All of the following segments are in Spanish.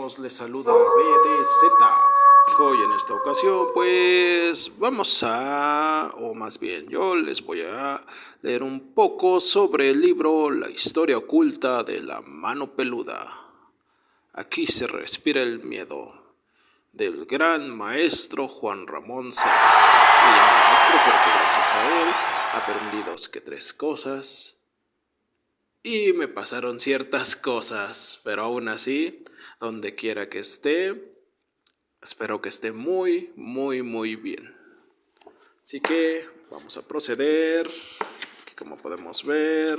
amigos, les saluda BDZ. Hoy en esta ocasión pues o más bien yo les voy a leer un poco sobre el libro La historia oculta de la mano peluda. Aquí se respira el miedo, del gran maestro Juan Ramón Sáenz. Le llamo maestro porque gracias a él aprendí 2 que 3 cosas. Y me pasaron ciertas cosas, pero aún así, donde quiera que esté, espero que esté muy, muy, muy bien. Así que vamos a proceder. Aquí, como podemos ver,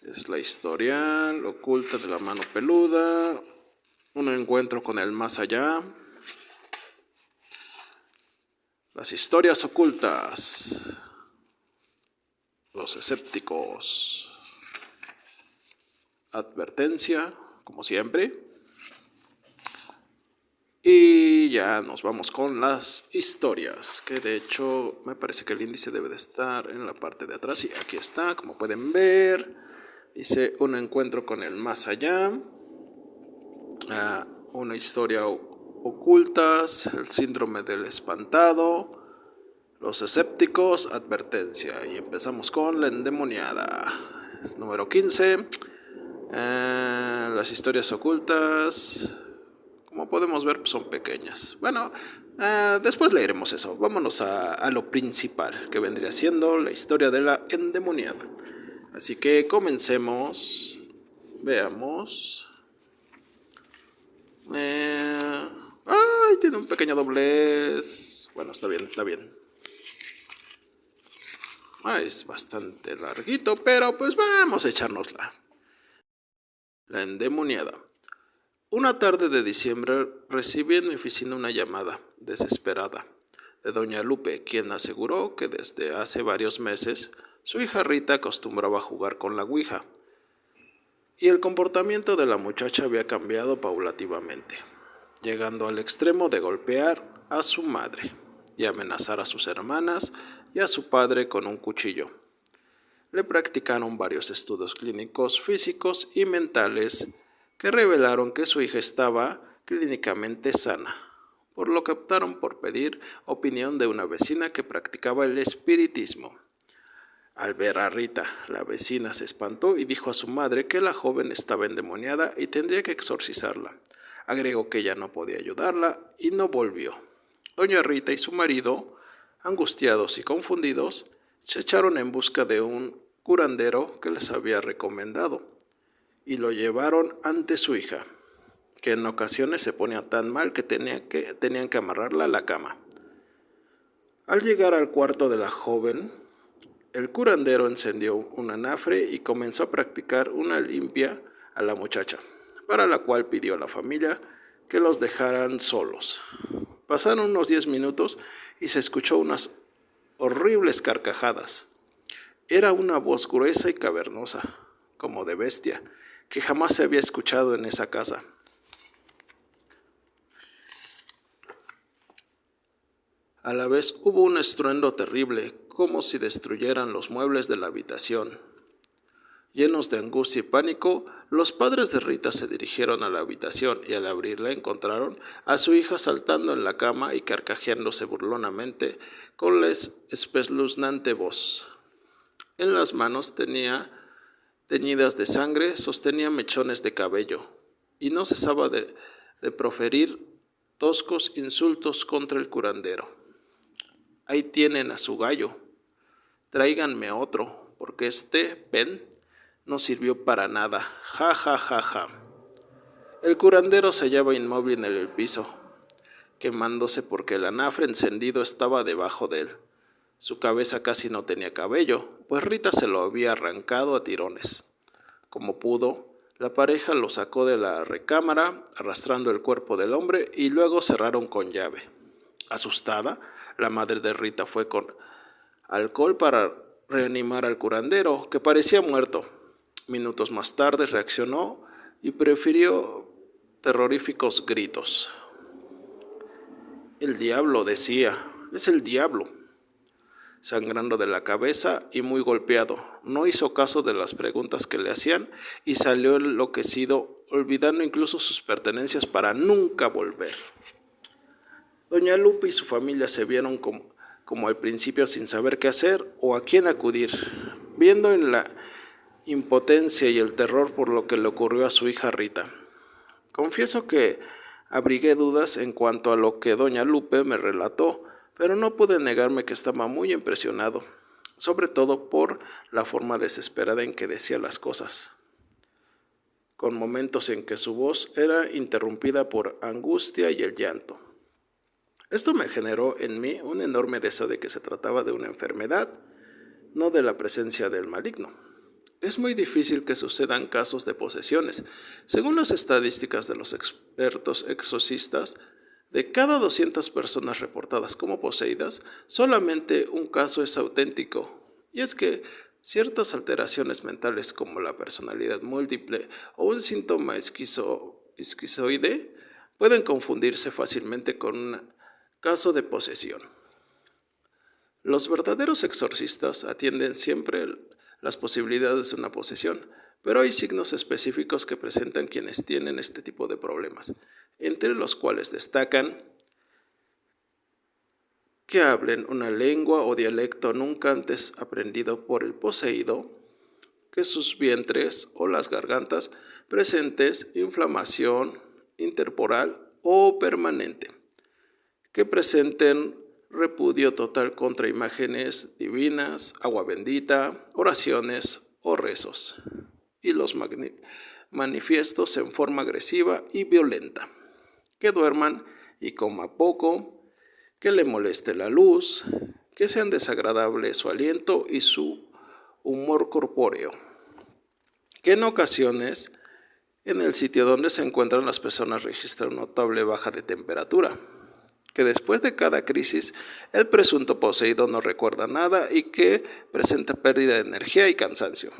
es la historia oculta de la mano peluda, un encuentro con el más allá, las historias ocultas, los escépticos. Advertencia, como siempre. Y ya nos vamos con las historias, que de hecho me parece que el índice debe de estar en la parte de atrás. Y aquí está, como pueden ver. Dice un encuentro con el más allá, una historia ocultas, el síndrome del espantado, los escépticos, advertencia. Y empezamos con la endemoniada. Es número 15. Las historias ocultas, como podemos ver, pues son pequeñas. Bueno, después leeremos eso. Vámonos a lo principal, que vendría siendo la historia de la endemoniada. Así que comencemos. Veamos. Ay, tiene un pequeño doblez. Bueno, está bien, está bien. Es bastante larguito, pero pues vamos a echárnosla. La endemoniada. Una tarde de diciembre recibí en mi oficina una llamada desesperada de doña Lupe, quien aseguró que desde hace varios meses su hija Rita acostumbraba a jugar con la ouija, y el comportamiento de la muchacha había cambiado paulativamente, llegando al extremo de golpear a su madre y amenazar a sus hermanas y a su padre con un cuchillo. Le practicaron varios estudios clínicos, físicos y mentales que revelaron que su hija estaba clínicamente sana, por lo que optaron por pedir opinión de una vecina que practicaba el espiritismo. Al ver a Rita, la vecina se espantó y dijo a su madre que la joven estaba endemoniada y tendría que exorcizarla. Agregó que ella no podía ayudarla y no volvió. Doña Rita y su marido, angustiados y confundidos, se echaron en busca de un curandero que les había recomendado y lo llevaron ante su hija, que en ocasiones se ponía tan mal que tenían que amarrarla a la cama. Al llegar al cuarto de la joven, el curandero encendió un anafre y comenzó a practicar una limpia a la muchacha, para la cual pidió a la familia que los dejaran solos. Pasaron unos 10 minutos y se escuchó unas horribles carcajadas. Era una voz gruesa y cavernosa, como de bestia, que jamás se había escuchado en esa casa. A la vez hubo un estruendo terrible, como si destruyeran los muebles de la habitación. Llenos de angustia y pánico, los padres de Rita se dirigieron a la habitación y al abrirla encontraron a su hija saltando en la cama y carcajeándose burlonamente con la espeluznante voz. En las manos teñidas de sangre, sostenía mechones de cabello y no cesaba de proferir toscos insultos contra el curandero. Ahí tienen a su gallo, tráiganme otro, porque ven, no sirvió para nada, ja, ja, ja, ja. El curandero se hallaba inmóvil en el piso, quemándose porque el anafre encendido estaba debajo de él. Su cabeza casi no tenía cabello, pues Rita se lo había arrancado a tirones. Como pudo, la pareja lo sacó de la recámara, arrastrando el cuerpo del hombre, y luego cerraron con llave. Asustada, la madre de Rita fue con alcohol para reanimar al curandero, que parecía muerto. Minutos más tarde reaccionó y profirió terroríficos gritos. El diablo, decía, es el diablo. Sangrando de la cabeza y muy golpeado, no hizo caso de las preguntas que le hacían y salió enloquecido olvidando incluso sus pertenencias para nunca volver. Doña Lupe y su familia se vieron como al principio sin saber qué hacer o a quién acudir, viendo en la impotencia y el terror por lo que le ocurrió a su hija Rita. Confieso que abrigué dudas en cuanto a lo que doña Lupe me relató, pero no pude negarme que estaba muy impresionado, sobre todo por la forma desesperada en que decía las cosas, con momentos en que su voz era interrumpida por angustia y el llanto. Esto me generó en mí un enorme deseo de que se trataba de una enfermedad, no de la presencia del maligno. Es muy difícil que sucedan casos de posesiones. Según las estadísticas de los expertos exorcistas, de cada 200 personas reportadas como poseídas, solamente un caso es auténtico. Y es que ciertas alteraciones mentales como la personalidad múltiple o un síntoma esquizoide pueden confundirse fácilmente con un caso de posesión. Los verdaderos exorcistas atienden siempre las posibilidades de una posesión, pero hay signos específicos que presentan quienes tienen este tipo de problemas, entre los cuales destacan que hablen una lengua o dialecto nunca antes aprendido por el poseído, que sus vientres o las gargantas presentes inflamación interporal o permanente, que presenten repudio total contra imágenes divinas, agua bendita, oraciones o rezos, y los manifiestos en forma agresiva y violenta, que duerman y coma poco, que le moleste la luz, que sean desagradables su aliento y su humor corpóreo, que en ocasiones en el sitio donde se encuentran las personas registran notable baja de temperatura, que después de cada crisis el presunto poseído no recuerda nada y que presenta pérdida de energía y cansancio.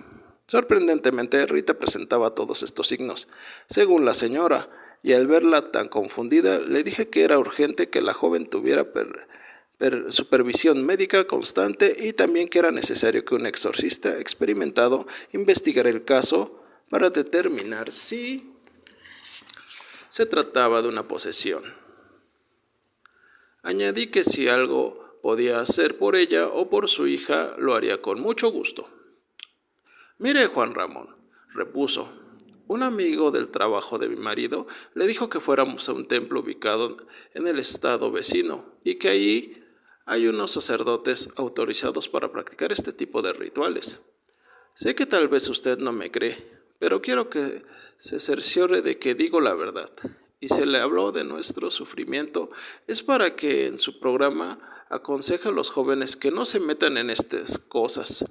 Sorprendentemente, Rita presentaba todos estos signos, según la señora, y al verla tan confundida, le dije que era urgente que la joven tuviera supervisión médica constante y también que era necesario que un exorcista experimentado investigara el caso para determinar si se trataba de una posesión. Añadí que si algo podía hacer por ella o por su hija, lo haría con mucho gusto. Mire, Juan Ramón, repuso, un amigo del trabajo de mi marido le dijo que fuéramos a un templo ubicado en el estado vecino y que allí hay unos sacerdotes autorizados para practicar este tipo de rituales. Sé que tal vez usted no me cree, pero quiero que se cerciore de que digo la verdad. Y se le habló de nuestro sufrimiento, es para que en su programa aconseja a los jóvenes que no se metan en estas cosas,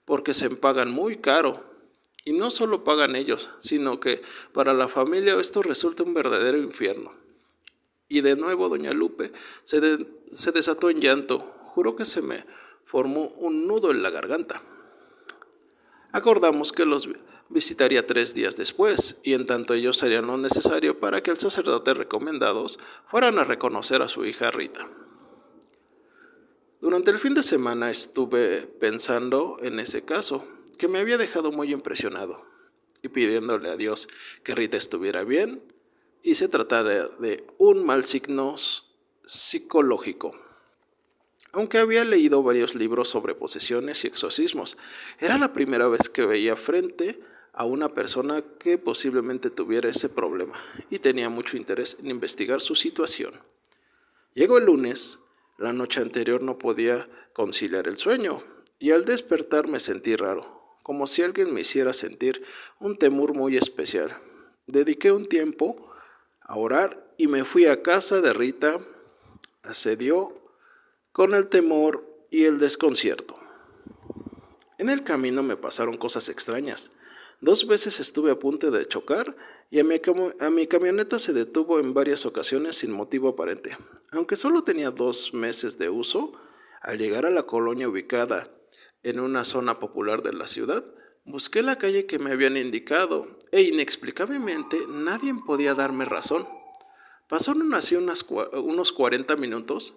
porque se pagan muy caro. Y no solo pagan ellos, sino que para la familia esto resulta un verdadero infierno. Y de nuevo doña Lupe se desató en llanto. Juró que se me formó un nudo en la garganta. Acordamos que los visitaría 3 días después, y en tanto ellos harían lo necesario para que el sacerdote recomendados fueran a reconocer a su hija Rita. Durante el fin de semana estuve pensando en ese caso, que me había dejado muy impresionado, y pidiéndole a Dios que Rita estuviera bien y se tratara de un mal signo psicológico. Aunque había leído varios libros sobre posesiones y exorcismos, era la primera vez que veía frente a una persona que posiblemente tuviera ese problema y tenía mucho interés en investigar su situación. Llegó el lunes, la noche anterior no podía conciliar el sueño y al despertar me sentí raro, como si alguien me hiciera sentir un temor muy especial. Dediqué un tiempo a orar y me fui a casa de Rita. Asedió con el temor y el desconcierto. En el camino me pasaron cosas extrañas. 2 veces estuve a punto de chocar y a mi camioneta se detuvo en varias ocasiones sin motivo aparente. Aunque solo tenía 2 meses de uso, al llegar a la colonia ubicada en una zona popular de la ciudad, busqué la calle que me habían indicado e inexplicablemente nadie podía darme razón. Pasaron así unos 40 minutos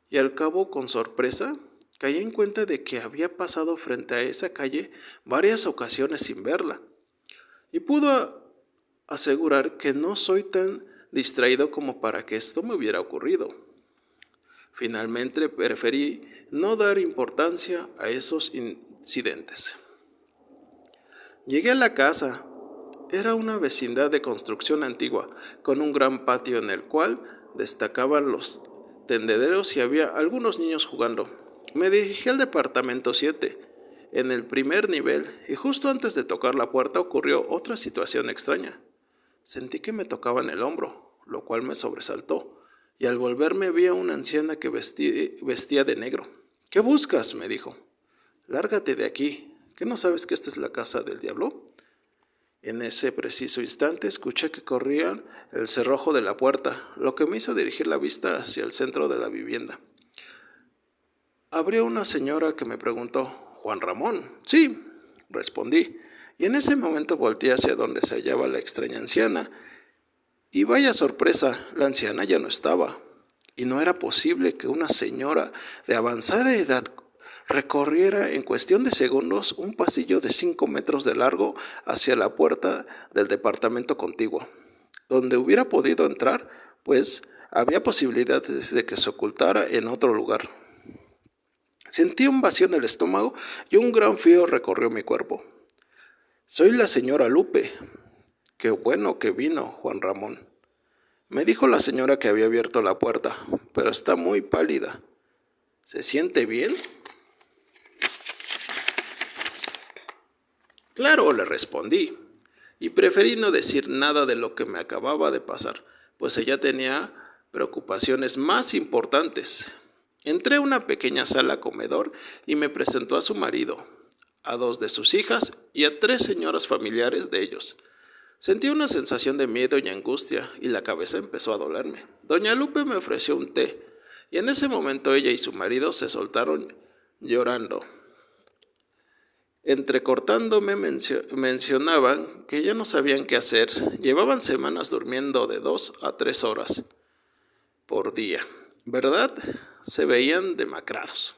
y al cabo, con sorpresa, caí en cuenta de que había pasado frente a esa calle varias ocasiones sin verla. Y asegurar que no soy tan distraído como para que esto me hubiera ocurrido. Finalmente preferí no dar importancia a esos incidentes. Llegué a la casa. Era una vecindad de construcción antigua, con un gran patio en el cual destacaban los tendederos y había algunos niños jugando. Me dirigí al departamento 7, en el primer nivel, y justo antes de tocar la puerta ocurrió otra situación extraña. Sentí que me tocaban el hombro, lo cual me sobresaltó, y al volverme vi a una anciana que vestía de negro. «¿Qué buscas?», me dijo. «Lárgate de aquí. ¿Qué no sabes que esta es la casa del diablo?». En ese preciso instante escuché que corrían el cerrojo de la puerta, lo que me hizo dirigir la vista hacia el centro de la vivienda. Abrió una señora que me preguntó: «¿Juan Ramón?». «Sí», respondí, y en ese momento volteé hacia donde se hallaba la extraña anciana, y vaya sorpresa, la anciana ya no estaba, y no era posible que una señora de avanzada edad recorriera en cuestión de segundos un pasillo de 5 metros de largo hacia la puerta del departamento contiguo, donde hubiera podido entrar, pues había posibilidades de que se ocultara en otro lugar. Sentí un vacío en el estómago y un gran frío recorrió mi cuerpo. «Soy la señora Lupe». «Qué bueno que vino, Juan Ramón», me dijo la señora que había abierto la puerta, «pero está muy pálida. ¿Se siente bien?». «Claro», le respondí, y preferí no decir nada de lo que me acababa de pasar, pues ella tenía preocupaciones más importantes. Entré a una pequeña sala comedor y me presentó a su marido, a 2 de sus hijas y a 3 señoras familiares de ellos. Sentí una sensación de miedo y angustia y la cabeza empezó a dolerme. Doña Lupe me ofreció un té y en ese momento ella y su marido se soltaron llorando. Entrecortándome mencionaban que ya no sabían qué hacer. Llevaban semanas durmiendo de 2 a 3 horas por día. ¿Verdad? Se veían demacrados.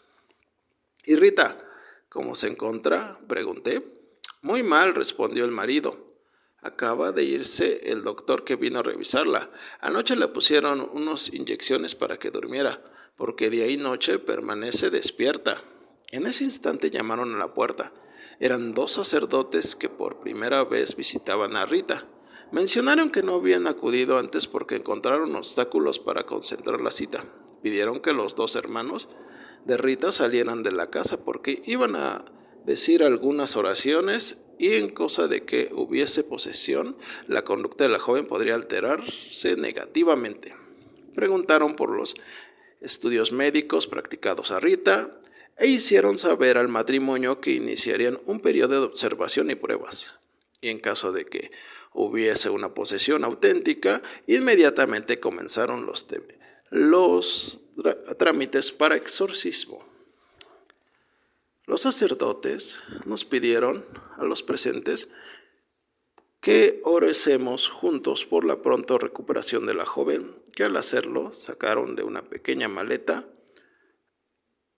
«¿Y Rita, cómo se encuentra?», pregunté. «Muy mal», respondió el marido. «Acaba de irse el doctor que vino a revisarla. Anoche le pusieron unas inyecciones para que durmiera, porque día y noche permanece despierta». En ese instante llamaron a la puerta. Eran 2 sacerdotes que por primera vez visitaban a Rita. Mencionaron que no habían acudido antes porque encontraron obstáculos para concentrar la cita. Pidieron que los 2 hermanos de Rita salieran de la casa porque iban a decir algunas oraciones y en cosa de que hubiese posesión, la conducta de la joven podría alterarse negativamente. Preguntaron por los estudios médicos practicados a Rita e hicieron saber al matrimonio que iniciarían un periodo de observación y pruebas. Y en caso de que hubiese una posesión auténtica, inmediatamente comenzaron los trámites para exorcismo. Los sacerdotes nos pidieron a los presentes que orecemos juntos por la pronta recuperación de la joven, que al hacerlo sacaron de una pequeña maleta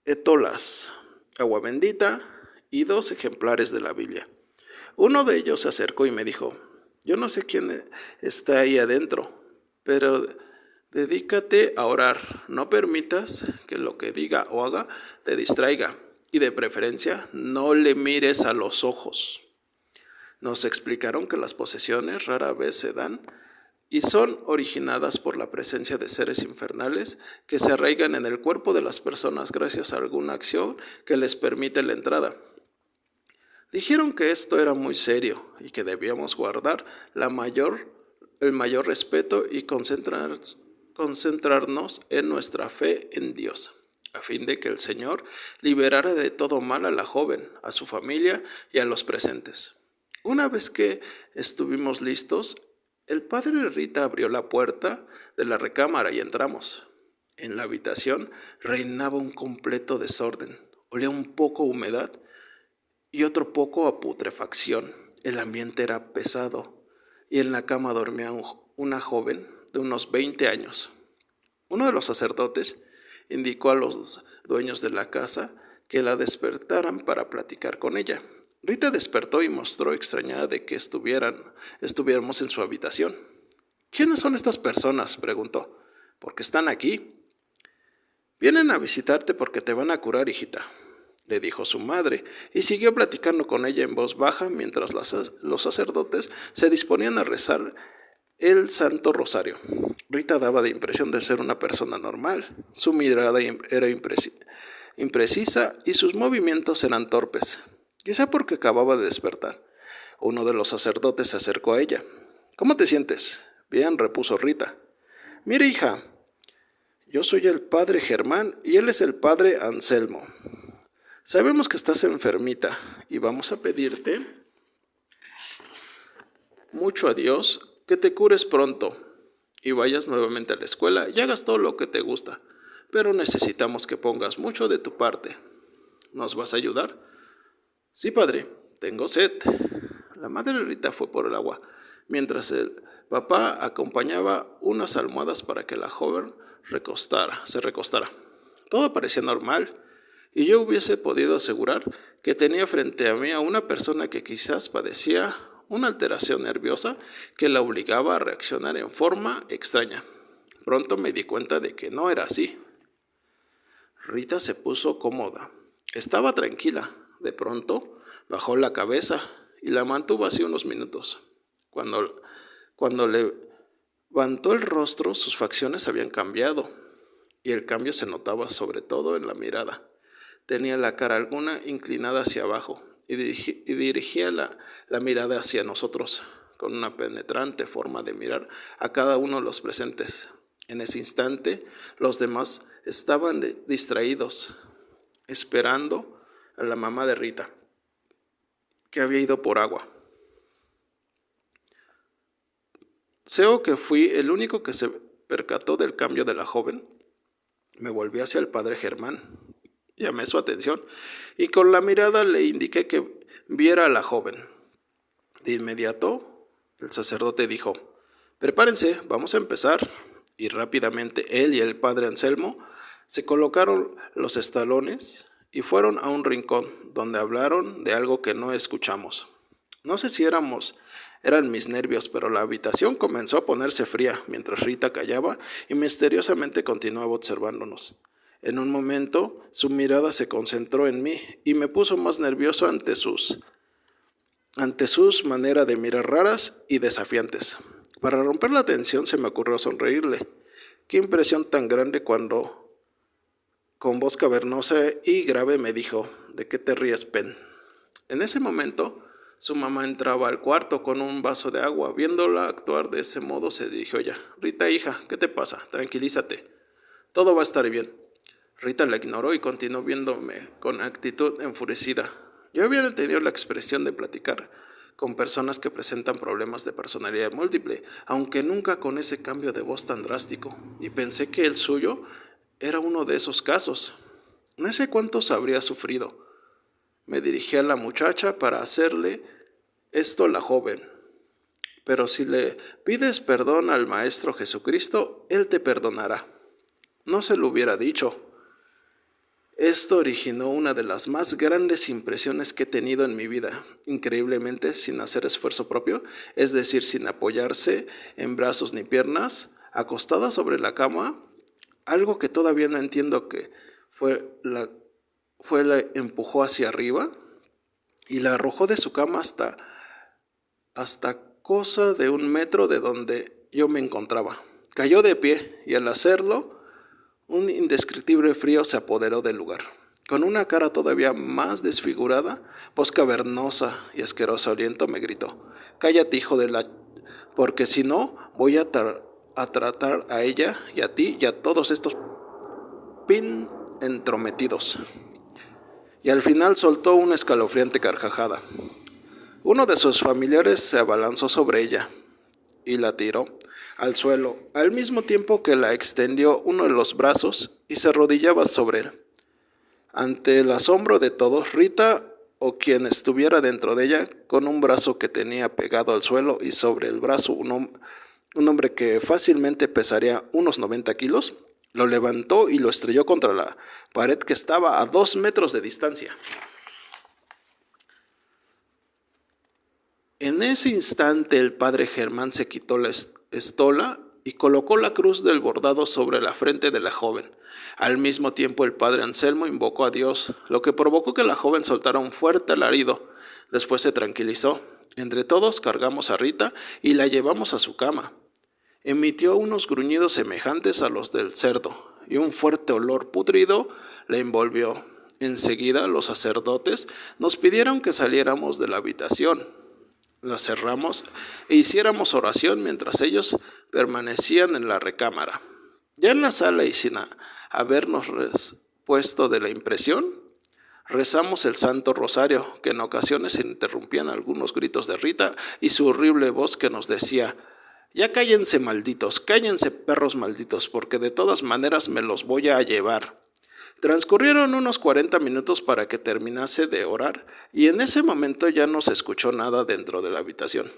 etolas, agua bendita y 2 ejemplares de la Biblia. Uno de ellos se acercó y me dijo: «Yo no sé quién está ahí adentro, pero dedícate a orar. No permitas que lo que diga o haga te distraiga. Y de preferencia, no le mires a los ojos». Nos explicaron que las posesiones rara vez se dan y son originadas por la presencia de seres infernales que se arraigan en el cuerpo de las personas gracias a alguna acción que les permite la entrada. Dijeron que esto era muy serio y que debíamos guardar el mayor respeto y concentrarnos en nuestra fe en Dios, a fin de que el Señor liberara de todo mal a la joven, a su familia y a los presentes. Una vez que estuvimos listos, el padre Rita abrió la puerta de la recámara y entramos. En la habitación reinaba un completo desorden. Olía un poco a humedad y otro poco a putrefacción. El ambiente era pesado y en la cama dormía una joven de unos 20 años. Uno de los sacerdotes indicó a los dueños de la casa que la despertaran para platicar con ella. Rita despertó y mostró extrañada de que estuviéramos en su habitación. ¿Quiénes son estas personas?, preguntó. ¿Por qué están aquí? Vienen a visitarte porque te van a curar, hijita, le dijo su madre, y siguió platicando con ella en voz baja mientras los sacerdotes se disponían a rezar el Santo Rosario. Rita daba la impresión de ser una persona normal. Su mirada era imprecisa y sus movimientos eran torpes, quizá porque acababa de despertar. Uno de los sacerdotes se acercó a ella. ¿Cómo te sientes? Bien, repuso Rita. Mire, hija, yo soy el padre Germán y él es el padre Anselmo. Sabemos que estás enfermita y vamos a pedirte mucho a Dios que te cures pronto y vayas nuevamente a la escuela y hagas todo lo que te gusta, pero necesitamos que pongas mucho de tu parte. ¿Nos vas a ayudar? Sí, padre, tengo sed. La madre Rita fue por el agua, mientras el papá acompañaba unas almohadas para que la joven se recostara. Todo parecía normal, y yo hubiese podido asegurar que tenía frente a mí a una persona que quizás padecía una alteración nerviosa que la obligaba a reaccionar en forma extraña. Pronto me di cuenta de que no era así. Rita se puso cómoda. Estaba tranquila. De pronto bajó la cabeza y la mantuvo así unos minutos. Cuando levantó el rostro, sus facciones habían cambiado, y el cambio se notaba sobre todo en la mirada. Tenía la cara alguna inclinada hacia abajo y dirigía la mirada hacia nosotros, con una penetrante forma de mirar a cada uno de los presentes. En ese instante, los demás estaban distraídos, esperando a la mamá de Rita, que había ido por agua. Creo que fui el único que se percató del cambio de la joven. Me volví hacia el padre Germán. Llamé su atención y con la mirada le indiqué que viera a la joven. De inmediato, el sacerdote dijo: «Prepárense, vamos a empezar». Y rápidamente él y el padre Anselmo se colocaron los estalones y fueron a un rincón donde hablaron de algo que no escuchamos. No sé si eran mis nervios, pero la habitación comenzó a ponerse fría mientras Rita callaba y misteriosamente continuaba observándonos. En un momento, su mirada se concentró en mí y me puso más nervioso ante sus maneras de mirar raras y desafiantes. Para romper la tensión se me ocurrió sonreírle. Qué impresión tan grande cuando, con voz cavernosa y grave, me dijo: «¿De qué te ríes, Pen?». En ese momento, su mamá entraba al cuarto con un vaso de agua. Viéndola actuar de ese modo, se dirigió a ella. «Rita, hija, ¿qué te pasa? Tranquilízate. Todo va a estar bien». Rita la ignoró y continuó viéndome con actitud enfurecida. Yo había entendido la expresión de platicar con personas que presentan problemas de personalidad múltiple, aunque nunca con ese cambio de voz tan drástico, y pensé que el suyo era uno de esos casos. No sé cuántos habría sufrido. Me dirigí a la muchacha para hacerle esto a la joven. «Pero si le pides perdón al Maestro Jesucristo, Él te perdonará». No se lo hubiera dicho. Esto originó una de las más grandes impresiones que he tenido en mi vida, increíblemente sin hacer esfuerzo propio, es decir, sin apoyarse en brazos ni piernas, acostada sobre la cama. Algo que todavía no entiendo que la empujó hacia arriba y la arrojó de su cama hasta cosa de 1 metro de donde yo me encontraba. Cayó de pie y al hacerlo, un indescriptible frío se apoderó del lugar. Con una cara todavía más desfigurada, voz cavernosa y asqueroso aliento, me gritó: «Cállate, hijo de la... porque si no, voy a tratar a ella y a ti y a todos estos entrometidos». Y al final soltó una escalofriante carcajada. Uno de sus familiares se abalanzó sobre ella y la tiró al suelo, al mismo tiempo que la extendió uno de los brazos y se arrodillaba sobre él. Ante el asombro de todos, Rita, o quien estuviera dentro de ella, con un brazo que tenía pegado al suelo y sobre el brazo un hombre que fácilmente pesaría unos 90 kilos, lo levantó y lo estrelló contra la pared que estaba a 2 metros de distancia. En ese instante el padre Germán se quitó la estola y colocó la cruz del bordado sobre la frente de la joven. Al mismo tiempo el padre Anselmo invocó a Dios, lo que provocó que la joven soltara un fuerte alarido. Después se tranquilizó. Entre todos cargamos a Rita y la llevamos a su cama. Emitió unos gruñidos semejantes a los del cerdo, y un fuerte olor pudrido la envolvió. Enseguida los sacerdotes nos pidieron que saliéramos de la habitación. La cerramos e hiciéramos oración mientras ellos permanecían en la recámara. Ya en la sala y sin habernos repuesto de la impresión, rezamos el Santo Rosario, que en ocasiones interrumpían algunos gritos de Rita y su horrible voz que nos decía: ya cállense malditos, cállense perros malditos, porque de todas maneras me los voy a llevar. Transcurrieron unos 40 minutos para que terminase de orar, y en ese momento ya no se escuchó nada dentro de la habitación.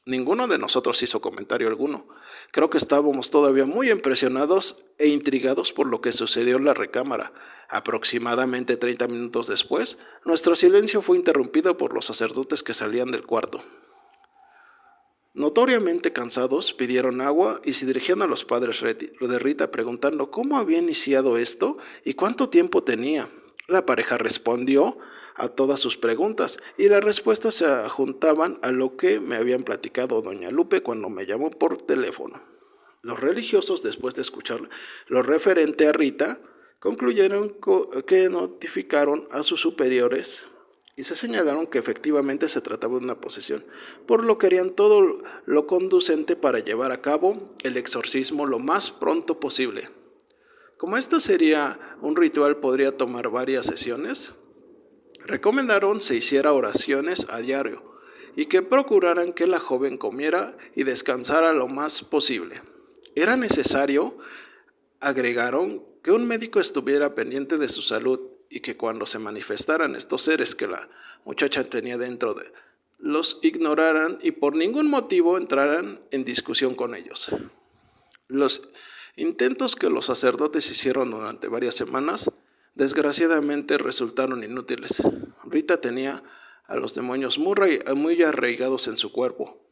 Ninguno de nosotros hizo comentario alguno. Creo que estábamos todavía muy impresionados e intrigados por lo que sucedió en la recámara. Aproximadamente 30 minutos después, nuestro silencio fue interrumpido por los sacerdotes que salían del cuarto. Notoriamente cansados, pidieron agua y se dirigían a los padres de Rita preguntando cómo había iniciado esto y cuánto tiempo tenía. La pareja respondió a todas sus preguntas y las respuestas se juntaban a lo que me habían platicado doña Lupe cuando me llamó por teléfono. Los religiosos, después de escuchar lo referente a Rita, concluyeron que notificaron a sus superiores y se señalaron que efectivamente se trataba de una posesión, por lo que harían todo lo conducente para llevar a cabo el exorcismo lo más pronto posible. Como esto sería un ritual, podría tomar varias sesiones, recomendaron se hiciera oraciones a diario y que procuraran que la joven comiera y descansara lo más posible. Era necesario, agregaron, que un médico estuviera pendiente de su salud y que cuando se manifestaran estos seres que la muchacha tenía dentro de los ignoraran y por ningún motivo entraran en discusión con ellos. Los intentos que los sacerdotes hicieron durante varias semanas desgraciadamente resultaron inútiles. Rita tenía a los demonios muy arraigados en su cuerpo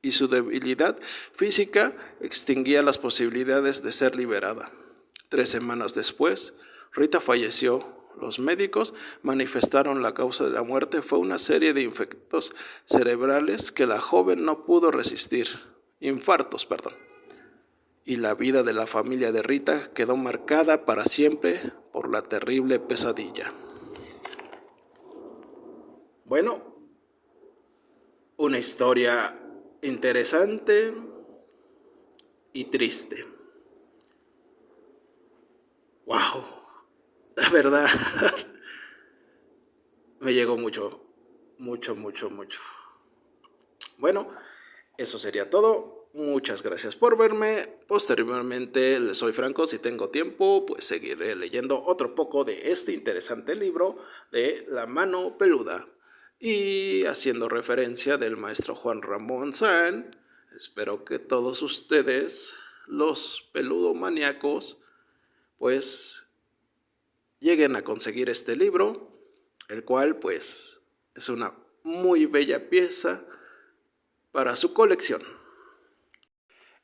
y su debilidad física extinguía las posibilidades de ser liberada. 3 semanas después, Rita falleció. Los médicos manifestaron la causa de la muerte fue una serie de infartos cerebrales que la joven no pudo resistir. Y la vida de la familia de Rita quedó marcada para siempre por la terrible pesadilla. Bueno, una historia interesante y triste. ¡Wow! La verdad, me llegó mucho. Bueno, eso sería todo. Muchas gracias por verme. Posteriormente, les soy franco, si tengo tiempo, pues seguiré leyendo otro poco de este interesante libro de La mano peluda. Y haciendo referencia del maestro Juan Ramón Sáenz, espero que todos ustedes, los peludomaníacos, pues lleguen a conseguir este libro, el cual pues es una muy bella pieza para su colección.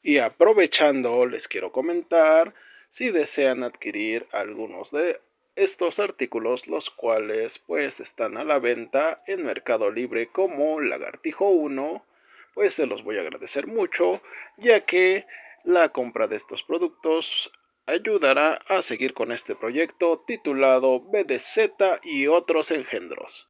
Y aprovechando, les quiero comentar si desean adquirir algunos de estos artículos, los cuales pues están a la venta en Mercado Libre como Lagartijo 1, pues se los voy a agradecer mucho, ya que la compra de estos productos ayudará a seguir con este proyecto titulado BDZ y otros engendros.